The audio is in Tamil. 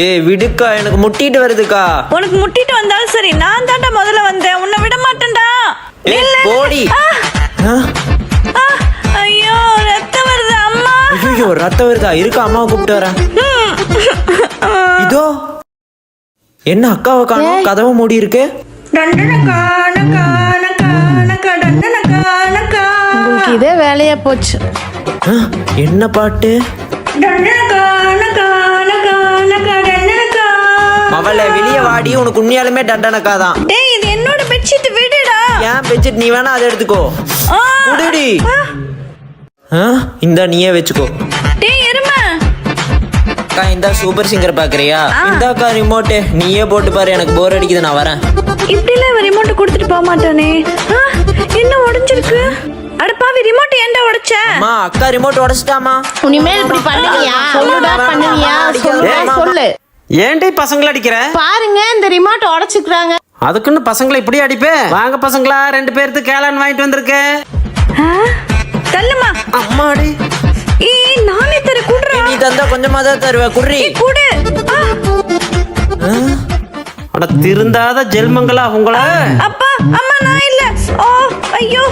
ஏய் விடுக்கா, எனக்கு முட்டிட்டு வருதுக்கா. உனக்கு முட்டிட்டு வந்தாலும் சரி, நான் தான்டா முதல்ல வந்தேன், உன்னை விட மாட்டேன்டா. போடி. ஐயோ ரத்தம் வருது அம்மா. ஐயோ ரத்தம் வருதா? இருக்கா, அம்மாவை கூப்பிட்டு வரேன். இதோ என்ன அக்காவை காணோம், கதவை மூடி இருக்கு. உங்களுக்கு இதே வேலையா போச்சு. என்ன பாட்டு? அவளை வெளியே வாடி, உனக்கு உண்மையாலுமே டண்டனக்கா தான். டேய் இது என்னோட பெட்ஷீட், விடுடா. ஏன் பெட்ஷீட்? நீ வேணா அதை எடுத்துக்கோ. குடுடி. இந்த நீயே வச்சுக்கோ. டேய் எருமை. அக்கா இந்த சூப்பர் சிங்கர் பாக்குறியா? இந்தாக்கா ரிமோட், நீயே போட்டு பாரு, எனக்கு போர் அடிக்குது, நான் வரேன். இப்படிலாம் இவன் ரிமோட் கொடுத்துட்டு போக மாட்டானே. என்ன உடைஞ்சிருக்கு? அடப்பாவி, ரிமோட் ஏன்டா உடைச்ச? அம்மா அக்கா ரிமோட் உடைச்சிட்டாமா. இனிமேல் இப்படி பண்ணுவியா? சொல்லுடா, பண்ணுவியா? சொல்லு. ஏன்டி பசங்களை அடிக்கிற? பாருங்க இந்த ரிமோட் உடைச்சுக்கிறாங்க. அதுக்குன்னு பசங்களை இப்படி அடிப்பே? வாங்க பசங்களா, 2 பேருக்கு கேளான் வாங்கிட்டு வந்திருக்கேன். தள்ளுமா. அம்மாடி. நானே தர குடுறா. நீ தந்தா கொஞ்சமா தான் தருவேன், குடுறி. குடு. அட திருந்தாத ஜெல்மங்களா உங்கள. அப்பா அம்மா நான் இல்ல. ஐயோ